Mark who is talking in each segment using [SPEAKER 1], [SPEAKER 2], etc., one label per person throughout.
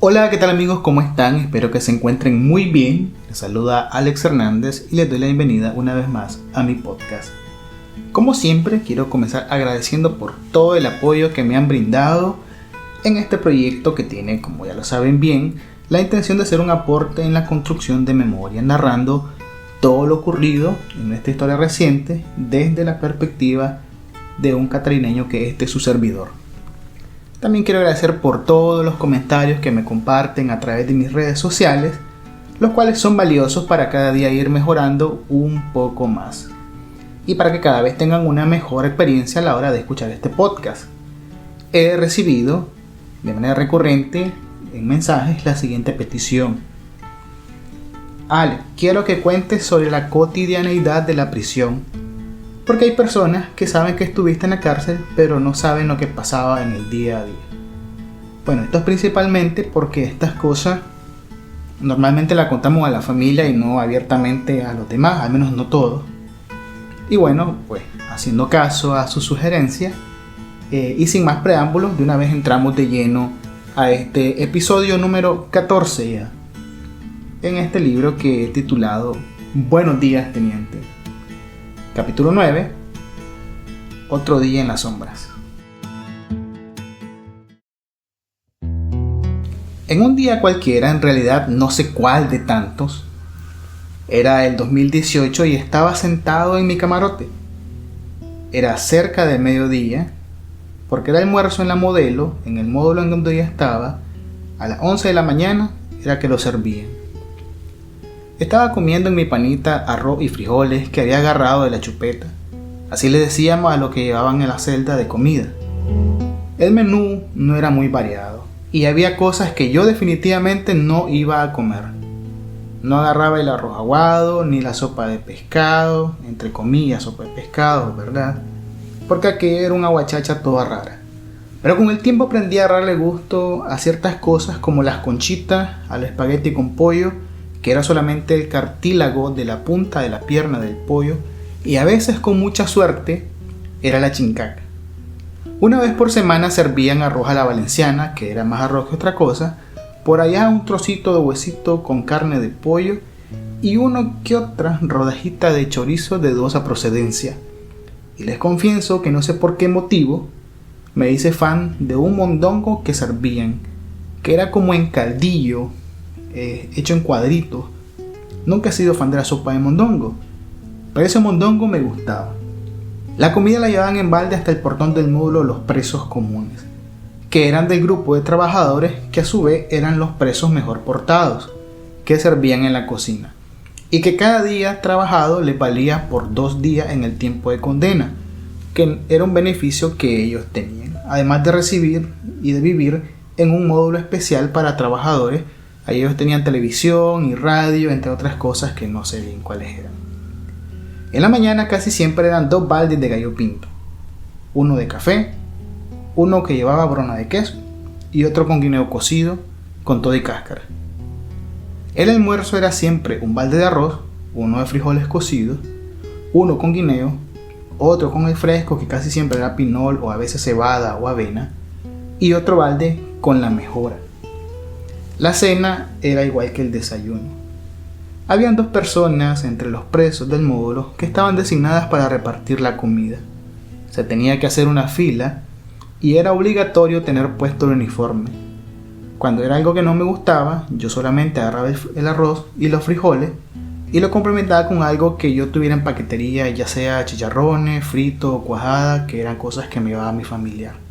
[SPEAKER 1] Hola, ¿qué tal amigos? ¿Cómo están? Espero que se encuentren muy bien. Les saluda Alex Hernández y les doy la bienvenida una vez más a mi podcast. Como siempre, quiero comenzar agradeciendo por todo el apoyo que me han brindado en este proyecto que tiene, como ya lo saben bien, la intención de hacer un aporte en la construcción de memoria, narrando todo lo ocurrido en nuestra historia reciente desde la perspectiva de un catarineño que es su servidor. También quiero agradecer por todos los comentarios que me comparten a través de mis redes sociales, los cuales son valiosos para cada día ir mejorando un poco más y para que cada vez tengan una mejor experiencia a la hora de escuchar este podcast. He recibido de manera recurrente en mensajes la siguiente petición: Ale, quiero que cuentes sobre la cotidianeidad de la prisión, porque hay personas que saben que estuviste en la cárcel pero no saben lo que pasaba en el día a día. Bueno, esto es principalmente porque estas cosas normalmente las contamos a la familia y no abiertamente a los demás, al menos no todos. Y bueno, pues haciendo caso a sus sugerencias y sin más preámbulos, de una vez entramos de lleno a este episodio número 14 ya, en este libro que he titulado Buenos días, teniente. Capítulo 9. Otro día en las sombras. En un día cualquiera, en realidad no sé cuál de tantos, era el 2018 y estaba sentado en mi camarote. Era cerca del mediodía, porque era almuerzo en la modelo, en el módulo en donde yo estaba, a las 11 de la mañana era que lo servían. Estaba comiendo en mi panita arroz y frijoles que había agarrado de la chupeta. Así le decíamos a lo que llevaban en la celda de comida. El menú no era muy variado y había cosas que yo definitivamente no iba a comer. No agarraba el arroz aguado ni la sopa de pescado, entre comillas sopa de pescado, ¿verdad? Porque aquello era una guachacha toda rara. Pero con el tiempo aprendí a darle gusto a ciertas cosas como las conchitas, al espagueti con pollo, que era solamente el cartílago de la punta de la pierna del pollo, y a veces con mucha suerte era la chincaca. Una vez por semana servían arroz a la valenciana, que era más arroz que otra cosa, por allá un trocito de huesito con carne de pollo y uno que otra rodajita de chorizo de dudosa procedencia. Y les confieso que no sé por qué motivo me hice fan de un mondongo que servían, que era como en caldillo, hecho en cuadritos. Nunca he sido fan de la sopa de mondongo, pero ese mondongo me gustaba. La comida la llevaban en balde hasta el portón del módulo los presos comunes, que eran del grupo de trabajadores que a su vez eran los presos mejor portados, que servían en la cocina, y que cada día trabajado les valía por 2 días en el tiempo de condena, que era un beneficio que ellos tenían, además de recibir y de vivir en un módulo especial para trabajadores. Ahí ellos tenían televisión y radio, entre otras cosas que no sé bien cuáles eran. En la mañana casi siempre eran 2 baldes de gallo pinto, uno de café, uno que llevaba brona de queso y otro con guineo cocido con todo y cáscara. El almuerzo era siempre un balde de arroz, uno de frijoles cocidos, uno con guineo, otro con el fresco que casi siempre era pinol o a veces cebada o avena, y otro balde con la mejora. La cena era igual que el desayuno. Habían 2 personas entre los presos del módulo que estaban designadas para repartir la comida. Se tenía que hacer una fila y era obligatorio tener puesto el uniforme. Cuando era algo que no me gustaba, yo solamente agarraba el arroz y los frijoles y lo complementaba con algo que yo tuviera en paquetería, ya sea chicharrones, frito o cuajada, que eran cosas que me llevaba mi familiar.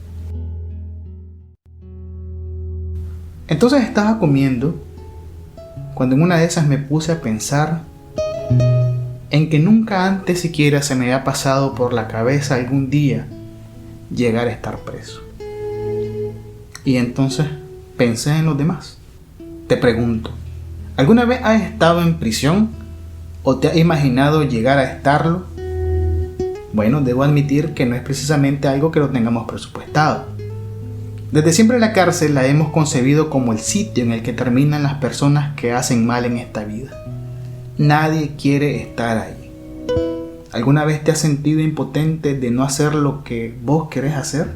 [SPEAKER 1] Entonces estaba comiendo cuando en una de esas me puse a pensar en que nunca antes siquiera se me había pasado por la cabeza algún día llegar a estar preso. Y entonces pensé en los demás. Te pregunto, ¿alguna vez has estado en prisión o te has imaginado llegar a estarlo? Bueno, debo admitir que no es precisamente algo que lo tengamos presupuestado. Desde siempre la cárcel la hemos concebido como el sitio en el que terminan las personas que hacen mal en esta vida. Nadie quiere estar ahí. ¿Alguna vez te has sentido impotente de no hacer lo que vos querés hacer?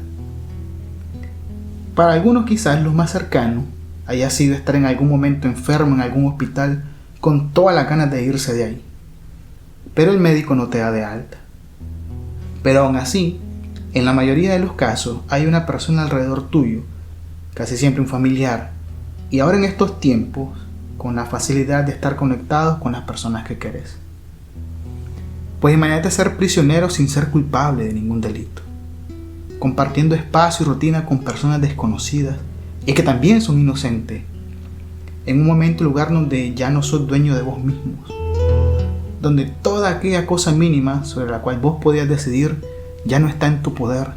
[SPEAKER 1] Para algunos quizás los más cercanos haya sido estar en algún momento enfermo en algún hospital con todas las ganas de irse de ahí. Pero el médico no te da de alta. Pero aún así, en la mayoría de los casos hay una persona alrededor tuyo, casi siempre un familiar, y ahora en estos tiempos, con la facilidad de estar conectados con las personas que querés. Pues imagínate ser prisionero sin ser culpable de ningún delito, compartiendo espacio y rutina con personas desconocidas y que también son inocentes, en un momento y lugar donde ya no sos dueño de vos mismos, donde toda aquella cosa mínima sobre la cual vos podías decidir ya no está en tu poder,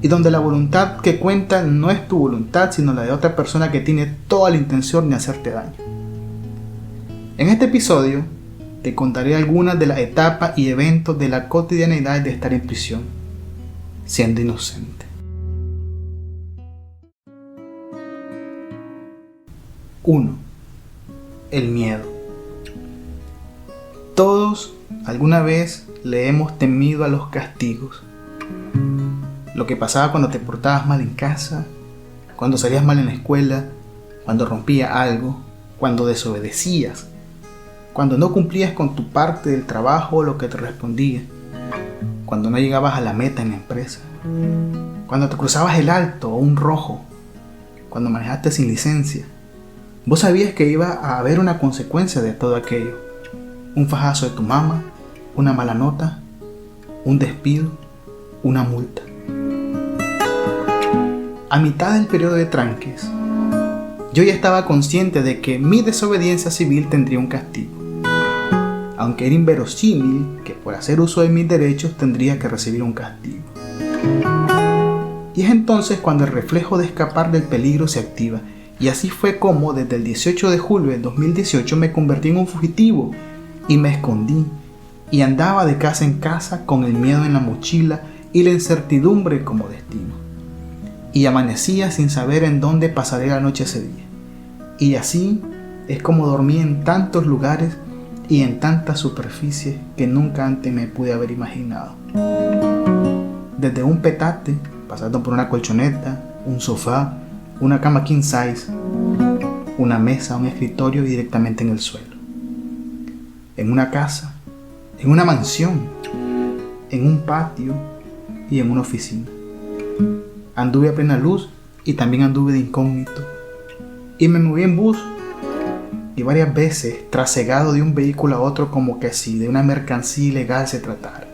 [SPEAKER 1] y donde la voluntad que cuenta no es tu voluntad sino la de otra persona que tiene toda la intención de hacerte daño. En este episodio te contaré algunas de las etapas y eventos de la cotidianidad de estar en prisión, siendo inocente. 1. El miedo. Todos alguna vez le hemos temido a los castigos. Lo que pasaba cuando te portabas mal en casa, cuando salías mal en la escuela, cuando rompías algo, cuando desobedecías, cuando no cumplías con tu parte del trabajo o lo que te respondía, cuando no llegabas a la meta en la empresa, cuando te cruzabas el alto o un rojo, cuando manejaste sin licencia. Vos sabías que iba a haber una consecuencia de todo aquello. Un fajazo de tu mamá, una mala nota, un despido, una multa. A mitad del periodo de tranques, yo ya estaba consciente de que mi desobediencia civil tendría un castigo, aunque era inverosímil que por hacer uso de mis derechos tendría que recibir un castigo. Y es entonces cuando el reflejo de escapar del peligro se activa, y así fue como desde el 18 de julio de 2018 me convertí en un fugitivo y me escondí y andaba de casa en casa con el miedo en la mochila y la incertidumbre como destino. Y amanecía sin saber en dónde pasaré la noche ese día. Y así es como dormí en tantos lugares y en tantas superficies que nunca antes me pude haber imaginado. Desde un petate, pasando por una colchoneta, un sofá, una cama king size, una mesa, un escritorio y directamente en el suelo. En una casa, en una mansión, en un patio y en una oficina. Anduve a plena luz y también anduve de incógnito. Y me moví en bus y varias veces trasegado de un vehículo a otro como que si de una mercancía ilegal se tratara.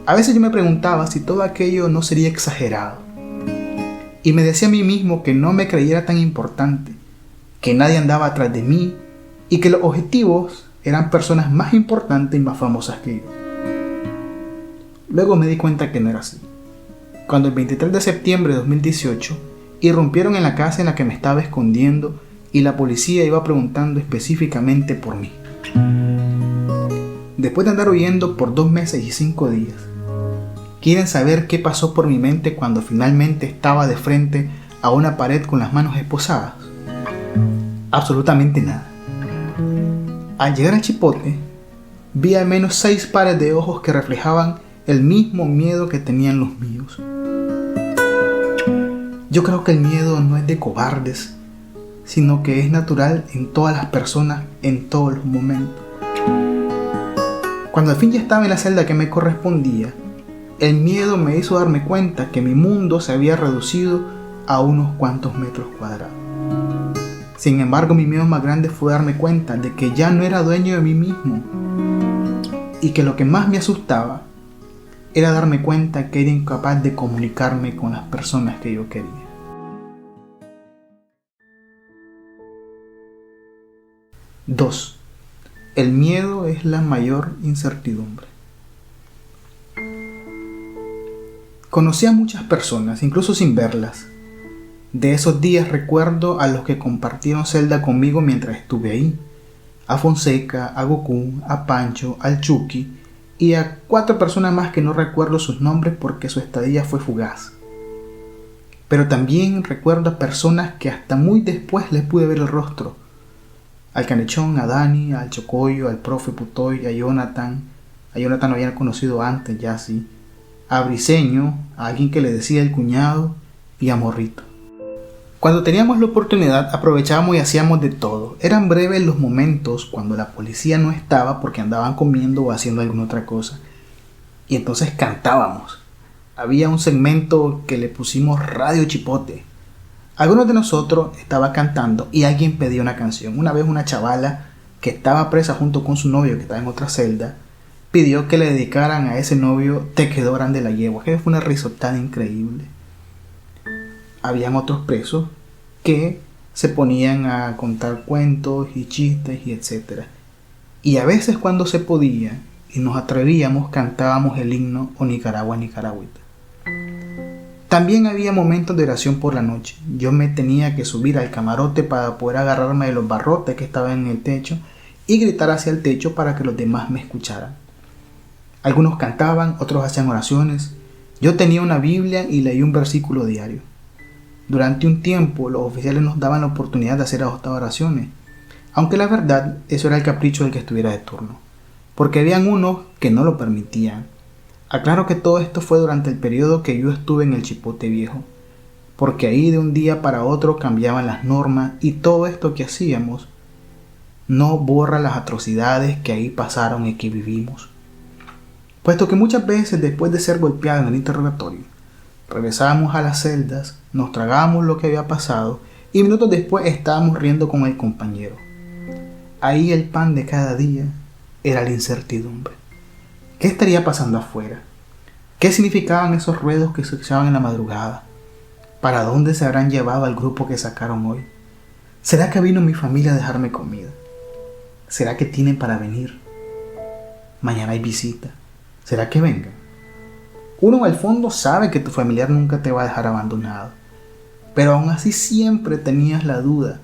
[SPEAKER 1] A veces yo me preguntaba si todo aquello no sería exagerado. Y me decía a mí mismo que no me creyera tan importante, que nadie andaba atrás de mí y que los objetivos eran personas más importantes y más famosas que yo. Luego me di cuenta que no era así. Cuando el 23 de septiembre de 2018 irrumpieron en la casa en la que me estaba escondiendo y la policía iba preguntando específicamente por mí. Después de andar huyendo por 2 meses y 5 días, ¿quieren saber qué pasó por mi mente cuando finalmente estaba de frente a una pared con las manos esposadas? Absolutamente nada. Al llegar al chipote, vi al menos 6 pares de ojos que reflejaban el mismo miedo que tenían los míos. Yo creo que el miedo no es de cobardes, sino que es natural en todas las personas en todos los momentos. Cuando al fin ya estaba en la celda que me correspondía, el miedo me hizo darme cuenta que mi mundo se había reducido a unos cuantos metros cuadrados. Sin embargo, mi miedo más grande fue darme cuenta de que ya no era dueño de mí mismo y que lo que más me asustaba era darme cuenta que era incapaz de comunicarme con las personas que yo quería. 2. El miedo es la mayor incertidumbre. Conocí a muchas personas, incluso sin verlas. De esos días recuerdo a los que compartieron celda conmigo mientras estuve ahí. A Fonseca, a Goku, a Pancho, al Chucky y a 4 personas más que no recuerdo sus nombres porque su estadía fue fugaz. Pero también recuerdo a personas que hasta muy después les pude ver el rostro. Al Canechón, a Dani, al Chocoyo, al profe Putoy, a Jonathan. A Jonathan lo habían conocido antes ya sí. A Briseño, a alguien que le decía el cuñado y a Morrito. Cuando teníamos la oportunidad aprovechábamos y hacíamos de todo. Eran breves los momentos cuando la policía no estaba porque andaban comiendo o haciendo alguna otra cosa. Y entonces cantábamos. Había un segmento que le pusimos Radio Chipote. Algunos de nosotros estaba cantando y alguien pedía una canción. Una vez una chavala que estaba presa junto con su novio que estaba en otra celda pidió que le dedicaran a ese novio Te quedó grande la yegua. Que fue una risotada increíble. Habían otros presos que se ponían a contar cuentos y chistes y etc. Y a veces cuando se podía y nos atrevíamos cantábamos el himno O Nicaragua, Nicaragüita. También había momentos de oración por la noche. Yo me tenía que subir al camarote para poder agarrarme de los barrotes que estaban en el techo y gritar hacia el techo para que los demás me escucharan. Algunos cantaban, otros hacían oraciones. Yo tenía una Biblia y leí un versículo diario. Durante un tiempo los oficiales nos daban la oportunidad de hacer estas oraciones, aunque la verdad eso era el capricho del que estuviera de turno, porque habían unos que no lo permitían. Aclaro que todo esto fue durante el periodo que yo estuve en el Chipote Viejo, porque ahí de un día para otro cambiaban las normas y todo esto que hacíamos no borra las atrocidades que ahí pasaron y que vivimos. Puesto que muchas veces después de ser golpeados en el interrogatorio, regresábamos a las celdas, nos tragábamos lo que había pasado y minutos después estábamos riendo con el compañero. Ahí el pan de cada día era la incertidumbre. ¿Qué estaría pasando afuera? ¿Qué significaban esos ruedos que se escuchaban en la madrugada? ¿Para dónde se habrán llevado al grupo que sacaron hoy? ¿Será que vino mi familia a dejarme comida? ¿Será que tienen para venir? Mañana hay visita. ¿Será que vengan? Uno al fondo sabe que tu familiar nunca te va a dejar abandonado, pero aún así siempre tenías la duda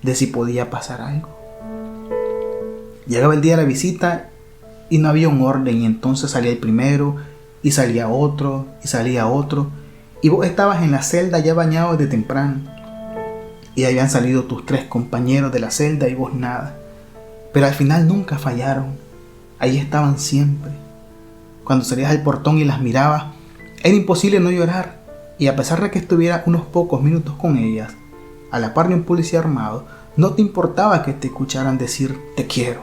[SPEAKER 1] de si podía pasar algo. Llegaba el día de la visita y no había un orden y entonces salía el primero y salía otro y salía otro y vos estabas en la celda ya bañado desde temprano y habían salido tus 3 compañeros de la celda y vos nada, pero al final nunca fallaron, ahí estaban siempre. Cuando salías al portón y las mirabas, era imposible no llorar, y a pesar de que estuvieras unos pocos minutos con ellas, a la par de un policía armado, no te importaba que te escucharan decir te quiero.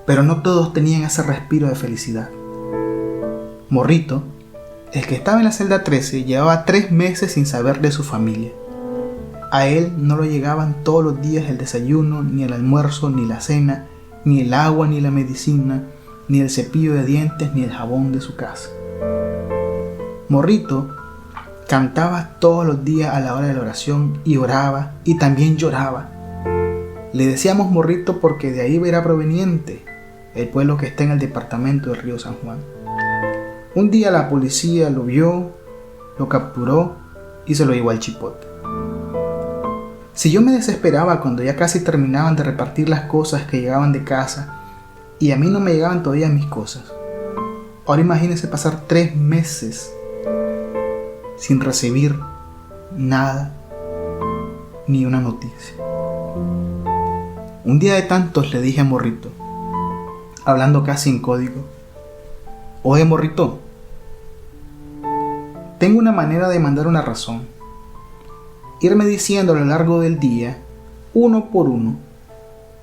[SPEAKER 1] Pero no todos tenían ese respiro de felicidad. Morrito, el que estaba en la celda 13, llevaba 3 meses sin saber de su familia. A él no lo llegaban todos los días el desayuno, ni el almuerzo, ni la cena, ni el agua, ni la medicina, ni el cepillo de dientes, ni el jabón de su casa. Morrito cantaba todos los días a la hora de la oración y oraba y también lloraba. Le decíamos Morrito porque de ahí era proveniente, el pueblo que está en el departamento del Río San Juan. Un día la policía lo vio, lo capturó y se lo llevó al Chipote. Si yo me desesperaba cuando ya casi terminaban de repartir las cosas que llegaban de casa y a mí no me llegaban todavía mis cosas, ahora imagínense pasar 3 meses sin recibir nada, ni una noticia. Un día de tantos le dije a Morrito, hablando casi en código: oye Morrito, tengo una manera de mandar una razón. Irme diciendo a lo largo del día, uno por uno,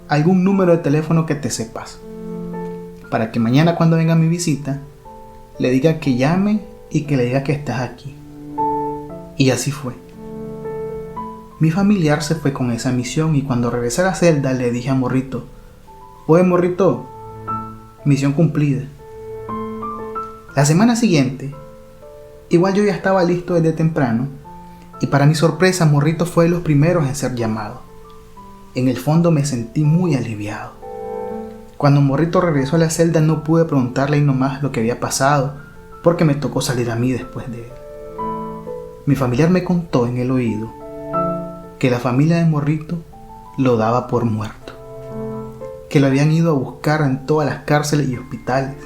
[SPEAKER 1] algún número de teléfono que te sepas, para que mañana cuando venga mi visita, le diga que llame y que le diga que estás aquí. Y así fue. Mi familiar se fue con esa misión y cuando regresé a la celda le dije a Morrito: oye Morrito, misión cumplida. La semana siguiente, igual yo ya estaba listo desde temprano y para mi sorpresa Morrito fue de los primeros en ser llamado. En el fondo me sentí muy aliviado. Cuando Morrito regresó a la celda no pude preguntarle ahí nomás lo que había pasado porque me tocó salir a mí después de él. Mi familiar me contó en el oído que la familia de Morrito lo daba por muerto, que lo habían ido a buscar en todas las cárceles y hospitales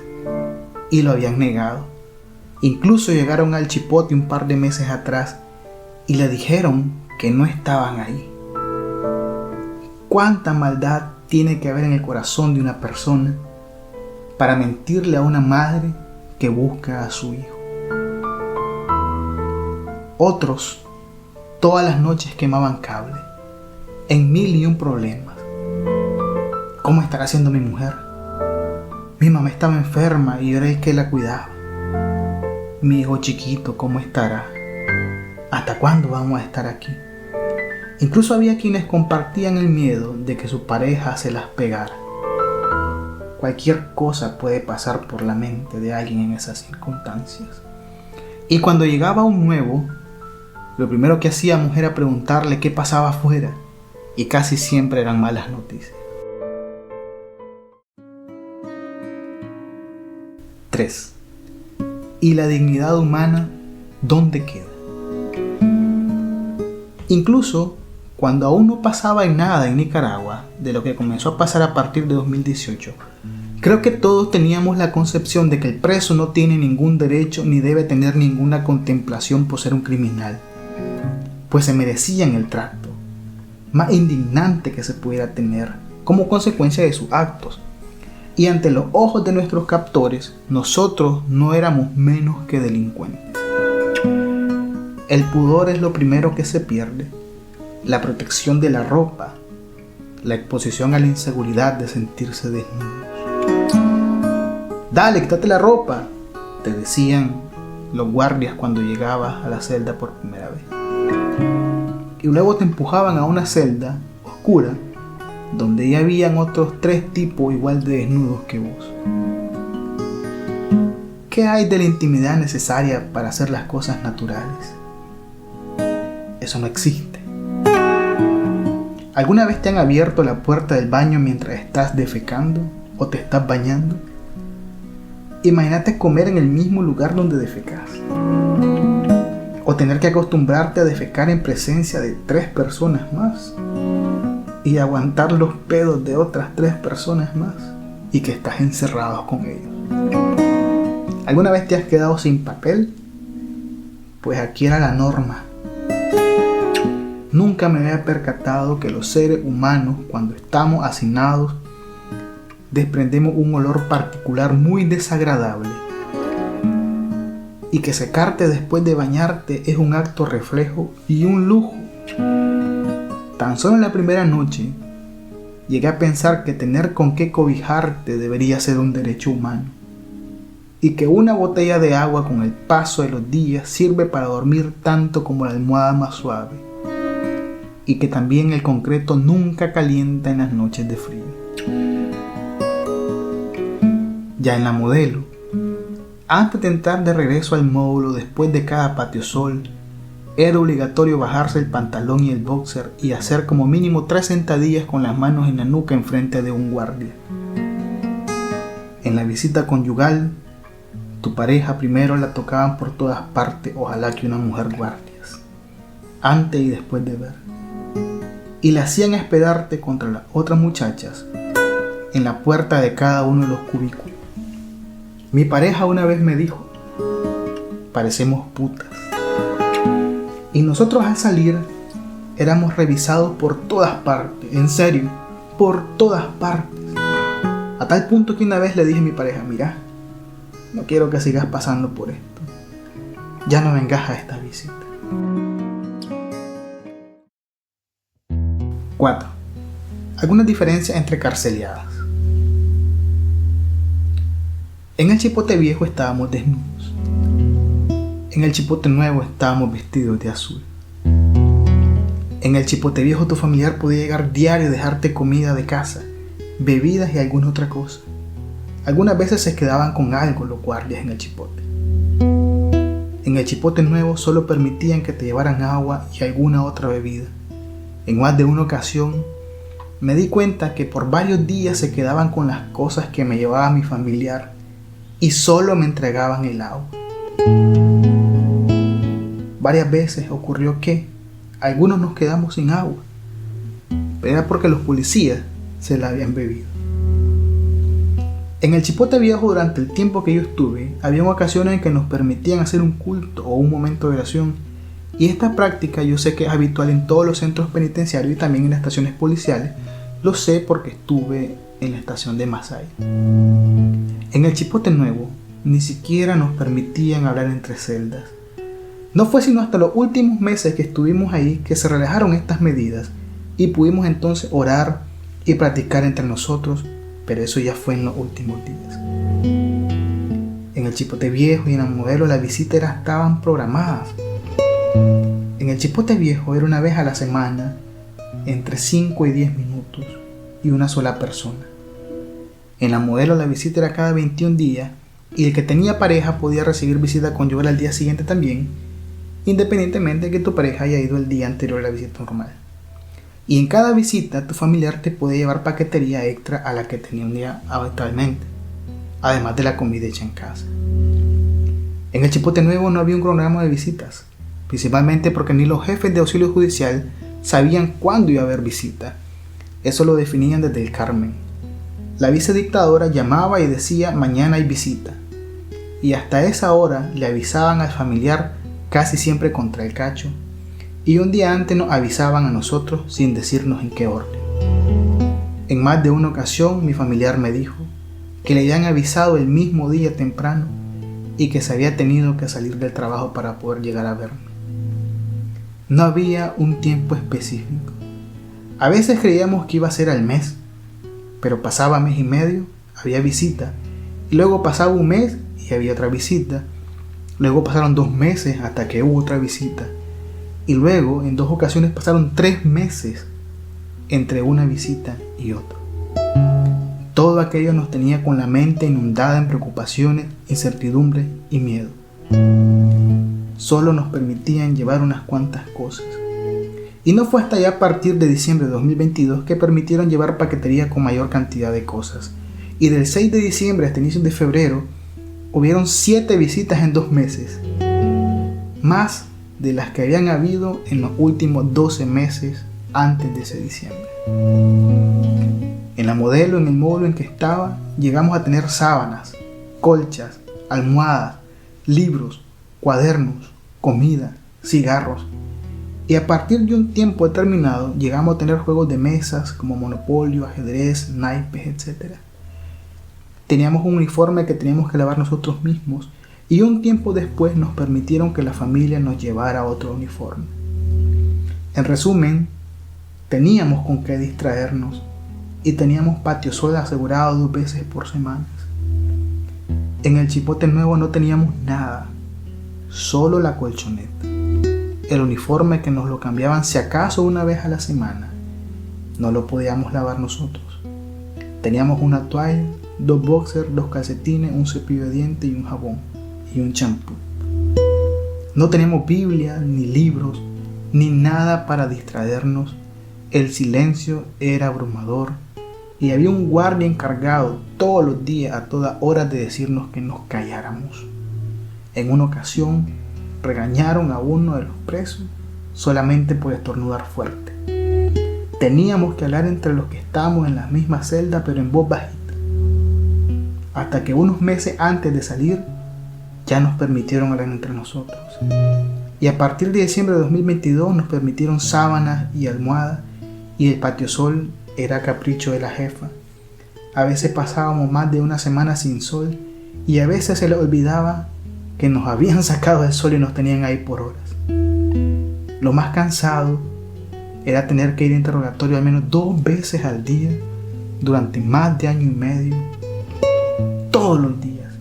[SPEAKER 1] y lo habían negado. Incluso llegaron al Chipote un par de meses atrás y le dijeron que no estaban ahí. ¿Cuánta maldad tiene que haber en el corazón de una persona para mentirle a una madre que busca a su hijo? Otros Todas las noches quemaban cable, en 1001 problemas. ¿Cómo estará haciendo mi mujer? Mi mamá estaba enferma y yo era el que la cuidaba. Mi hijo chiquito, ¿cómo estará? ¿Hasta cuándo vamos a estar aquí? Incluso había quienes compartían el miedo de que su pareja se las pegara. Cualquier cosa puede pasar por la mente de alguien en esas circunstancias. Y cuando llegaba un nuevo, lo primero que hacíamos era preguntarle qué pasaba afuera, y casi siempre eran malas noticias. 3. ¿Y la dignidad humana dónde queda? Incluso cuando aún no pasaba en nada en Nicaragua de lo que comenzó a pasar a partir de 2018, creo que todos teníamos la concepción de que el preso no tiene ningún derecho ni debe tener ninguna contemplación por ser un criminal, pues se merecían el trato más indignante que se pudiera tener como consecuencia de sus actos. Y ante los ojos de nuestros captores, nosotros no éramos menos que delincuentes. El pudor es lo primero que se pierde, la protección de la ropa, la exposición a la inseguridad de sentirse desnudos. Dale, quítate la ropa, te decían los guardias cuando llegabas a la celda por primera vez. Y luego te empujaban a una celda oscura donde ya habían otros 3 tipos igual de desnudos que vos. ¿Qué hay de la intimidad necesaria para hacer las cosas naturales? Eso no existe. ¿Alguna vez te han abierto la puerta del baño mientras estás defecando o te estás bañando? Imagínate comer en el mismo lugar donde defecas. O tener que acostumbrarte a defecar en presencia de 3 personas más. Y aguantar los pedos de otras 3 personas más. Y que estás encerrado con ellos. ¿Alguna vez te has quedado sin papel? Pues aquí era la norma. Nunca me había percatado que los seres humanos, cuando estamos hacinados, desprendemos un olor particular muy desagradable. Y que secarte después de bañarte es un acto reflejo y un lujo. Tan solo en la primera noche, llegué a pensar que tener con qué cobijarte debería ser un derecho humano. Y que una botella de agua con el paso de los días sirve para dormir tanto como la almohada más suave. Y que también el concreto nunca calienta en las noches de frío. Ya en la modelo, antes de entrar de regreso al módulo después de cada patio sol, era obligatorio bajarse el pantalón y el boxer y hacer como mínimo 3 sentadillas con las manos en la nuca enfrente de un guardia. En la visita conyugal, tu pareja primero la tocaban por todas partes, ojalá que una mujer guardias, antes y después de ver. Y la hacían esperarte contra las otras muchachas en la puerta de cada uno de los cubículos. Mi pareja una vez me dijo, parecemos putas. Y nosotros al salir éramos revisados por todas partes, en serio, por todas partes. A tal punto que una vez le dije a mi pareja, mira, no quiero que sigas pasando por esto. Ya no vengas a esta visita. 4. Algunas diferencias entre carceliadas. En el Chipote viejo estábamos desnudos. En el Chipote nuevo estábamos vestidos de azul. En el Chipote viejo tu familiar podía llegar diario y dejarte comida de casa, bebidas y alguna otra cosa. Algunas veces se quedaban con algo los guardias en el Chipote. En el Chipote nuevo solo permitían que te llevaran agua y alguna otra bebida. En más de una ocasión me di cuenta que por varios días se quedaban con las cosas que me llevaba mi familiar y solo me entregaban el agua. Varias veces ocurrió que algunos nos quedamos sin agua, pero era porque los policías se la habían bebido. En el Chipote viejo, durante el tiempo que yo estuve, había ocasiones en que nos permitían hacer un culto o un momento de oración, y esta práctica yo sé que es habitual en todos los centros penitenciarios y también en las estaciones policiales. Lo sé porque estuve en la estación de Masaya. En el Chipote nuevo ni siquiera nos permitían hablar entre celdas. No fue sino hasta los últimos meses que estuvimos ahí que se relajaron estas medidas y pudimos entonces orar y practicar entre nosotros, pero eso ya fue en los últimos días. En el Chipote Viejo y en el Modelo las visitas estaban programadas. En el Chipote Viejo era una vez a la semana, entre 5 y 10 minutos y una sola persona. En la Modelo la visita era cada 21 días y el que tenía pareja podía recibir visita conyugal al día siguiente también, independientemente de que tu pareja haya ido el día anterior a la visita normal. Y en cada visita tu familiar te podía llevar paquetería extra a la que tenía un día habitualmente, además de la comida hecha en casa. En el Chipote Nuevo no había un cronograma de visitas, principalmente porque ni los jefes de auxilio judicial sabían cuándo iba a haber visita. Eso lo definían desde el Carmen. La vicedictadora llamaba y decía mañana hay visita, y hasta esa hora le avisaban al familiar, casi siempre contra el cacho, y un día antes nos avisaban a nosotros sin decirnos en qué orden. En más de una ocasión mi familiar me dijo que le habían avisado el mismo día temprano y que se había tenido que salir del trabajo para poder llegar a verme. No había un tiempo específico. A veces creíamos que iba a ser al mes, pero pasaba mes y medio, había visita, y luego pasaba un mes y había otra visita, luego pasaron 2 meses hasta que hubo otra visita, y luego en 2 ocasiones pasaron 3 meses entre una visita y otra. Todo aquello nos tenía con la mente inundada en preocupaciones, incertidumbre y miedo. Solo nos permitían llevar unas cuantas cosas. Y no fue hasta ya a partir de diciembre de 2022 que permitieron llevar paquetería con mayor cantidad de cosas. Y del 6 de diciembre hasta inicios de febrero, hubieron 7 visitas en 2 meses. Más de las que habían habido en los últimos 12 meses antes de ese diciembre. En la Modelo, en el módulo en que estaba, llegamos a tener sábanas, colchas, almohadas, libros, cuadernos, comida, cigarros. Y a partir de un tiempo determinado llegamos a tener juegos de mesas como Monopolio, ajedrez, naipes, etc. Teníamos un uniforme que teníamos que lavar nosotros mismos y un tiempo después nos permitieron que la familia nos llevara otro uniforme. En resumen, teníamos con qué distraernos y teníamos patio sol asegurado 2 veces por semana. En el Chipote Nuevo no teníamos nada, solo la colchoneta, el uniforme que nos lo cambiaban si acaso una vez a la semana. No lo podíamos lavar nosotros. Teníamos una toalla, 2 boxers, 2 calcetines, un cepillo de dientes y un jabón y un champú. No teníamos Biblia, ni libros, ni nada para distraernos. El silencio era abrumador y había un guardia encargado todos los días a toda hora de decirnos que nos calláramos. En una ocasión regañaron a uno de los presos solamente por estornudar fuerte. Teníamos que hablar entre los que estábamos en la misma celda, pero en voz bajita. Hasta que unos meses antes de salir ya nos permitieron hablar entre nosotros. Y a partir de diciembre de 2022 nos permitieron sábanas y almohadas, y el patio sol era capricho de la jefa. A veces pasábamos más de una semana sin sol y a veces se les olvidaba que nos habían sacado del sol y nos tenían ahí por horas. Lo más cansado era tener que ir a interrogatorio al menos 2 veces al día durante más de año y medio, todos los días,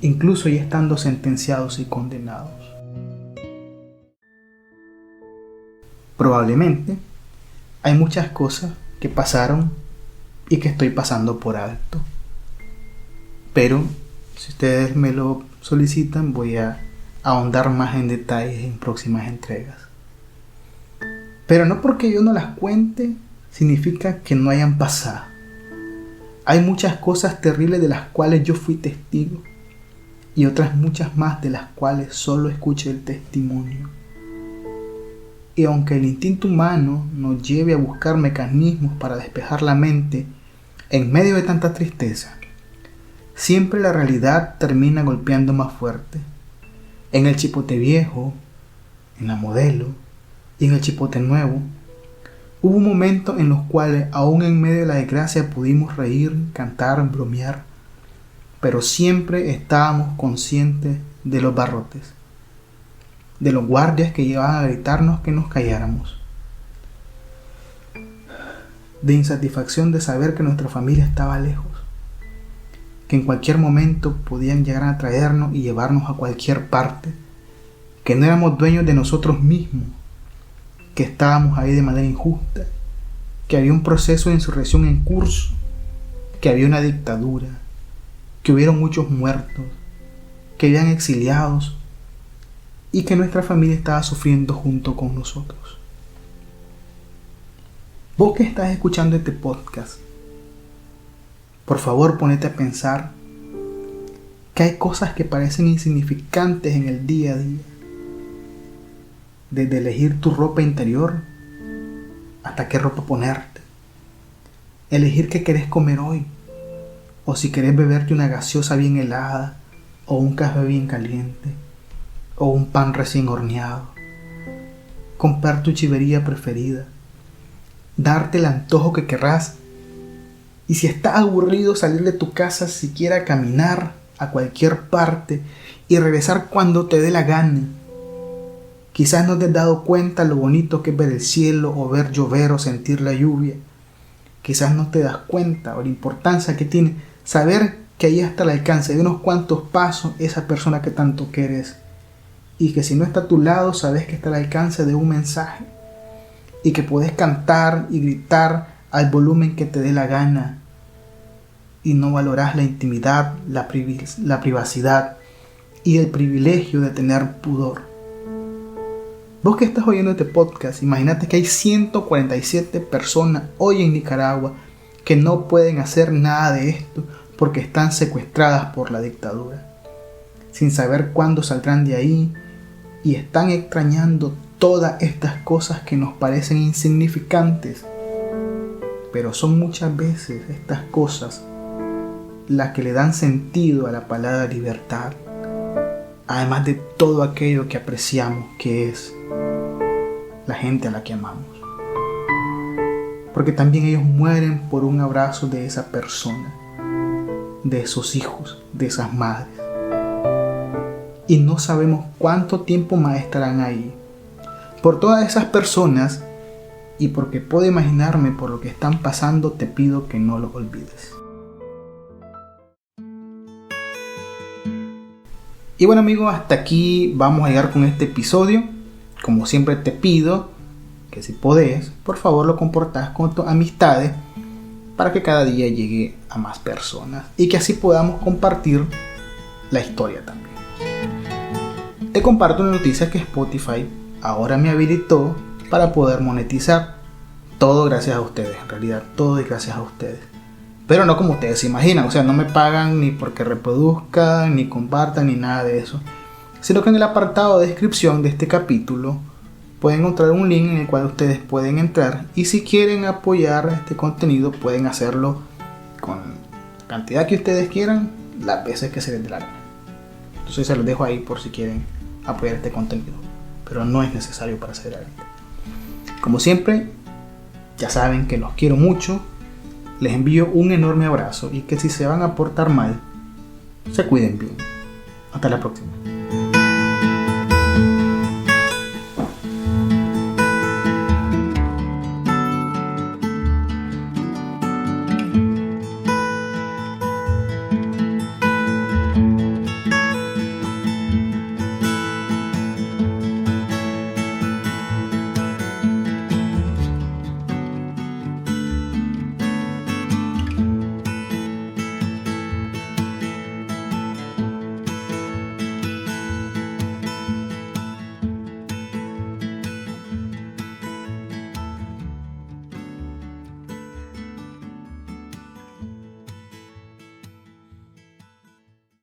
[SPEAKER 1] incluso ya estando sentenciados y condenados. Probablemente hay muchas cosas que pasaron y que estoy pasando por alto, pero si ustedes me lo solicitan voy a ahondar más en detalles en próximas entregas. Pero no porque yo no las cuente significa que no hayan pasado. Hay muchas cosas terribles de las cuales yo fui testigo y otras muchas más de las cuales solo escuché el testimonio. Y aunque el instinto humano nos lleve a buscar mecanismos para despejar la mente en medio de tanta tristeza, siempre la realidad termina golpeando más fuerte. En el Chipote Viejo, en la Modelo y en el Chipote Nuevo, hubo momentos en los cuales aún en medio de la desgracia pudimos reír, cantar, bromear, pero siempre estábamos conscientes de los barrotes. de los guardias que llevaban a gritarnos que nos calláramos, de insatisfacción de saber que nuestra familia estaba lejos, que en cualquier momento podían llegar a traernos y llevarnos a cualquier parte, que no éramos dueños de nosotros mismos, que estábamos ahí de manera injusta, que había un proceso de insurrección en curso, que había una dictadura, que hubieron muchos muertos, que habían exiliados y que nuestra familia estaba sufriendo junto con nosotros. Vos que estás escuchando este podcast, por favor ponete a pensar que hay cosas que parecen insignificantes en el día a día. Desde elegir tu ropa interior hasta qué ropa ponerte. Elegir qué querés comer hoy. O si querés beberte una gaseosa bien helada, o un café bien caliente, o un pan recién horneado. Comprar tu chivería preferida. Darte el antojo que querrás. Y si estás aburrido, salir de tu casa siquiera a caminar a cualquier parte y regresar cuando te dé la gana. Quizás no te has dado cuenta lo bonito que es ver el cielo o ver llover o sentir la lluvia. Quizás no te das cuenta o la importancia que tiene saber que ahí está al alcance de unos cuantos pasos esa persona que tanto quieres. Y que si no está a tu lado, sabes que está al alcance de un mensaje. Y que puedes cantar y gritar al volumen que te dé la gana. Y no valorás la intimidad, la privacidad y el privilegio de tener pudor. Vos que estás oyendo este podcast, imagínate que hay 147 personas hoy en Nicaragua que no pueden hacer nada de esto porque están secuestradas por la dictadura, sin saber cuándo saldrán de ahí, y están extrañando todas estas cosas que nos parecen insignificantes, pero son muchas veces estas cosas las que le dan sentido a la palabra libertad, además de todo aquello que apreciamos, que es la gente a la que amamos. Porque también ellos mueren por un abrazo de esa persona, de esos hijos, de esas madres. Y no sabemos cuánto tiempo más estarán ahí. Por todas esas personas, y porque puedo imaginarme por lo que están pasando, te pido que no los olvides. Y bueno amigos, hasta aquí vamos a llegar con este episodio. Como siempre te pido que si podés, por favor lo compartas con tus amistades para que cada día llegue a más personas y que así podamos compartir la historia también. Te comparto una noticia que Spotify ahora me habilitó para poder monetizar. Todo gracias a ustedes, en realidad todo es gracias a ustedes. Pero no como ustedes se imaginan, o sea, no me pagan ni porque reproduzcan, ni compartan, ni nada de eso. Sino que en el apartado de descripción de este capítulo pueden encontrar un link en el cual ustedes pueden entrar. Y si quieren apoyar este contenido, pueden hacerlo con la cantidad que ustedes quieran, las veces que se les dé la gana. Entonces se los dejo ahí por si quieren apoyar este contenido. Pero no es necesario para hacer algo. Como siempre, ya saben que los quiero mucho. Les envío un enorme abrazo y que si se van a portar mal, se cuiden bien. Hasta la próxima.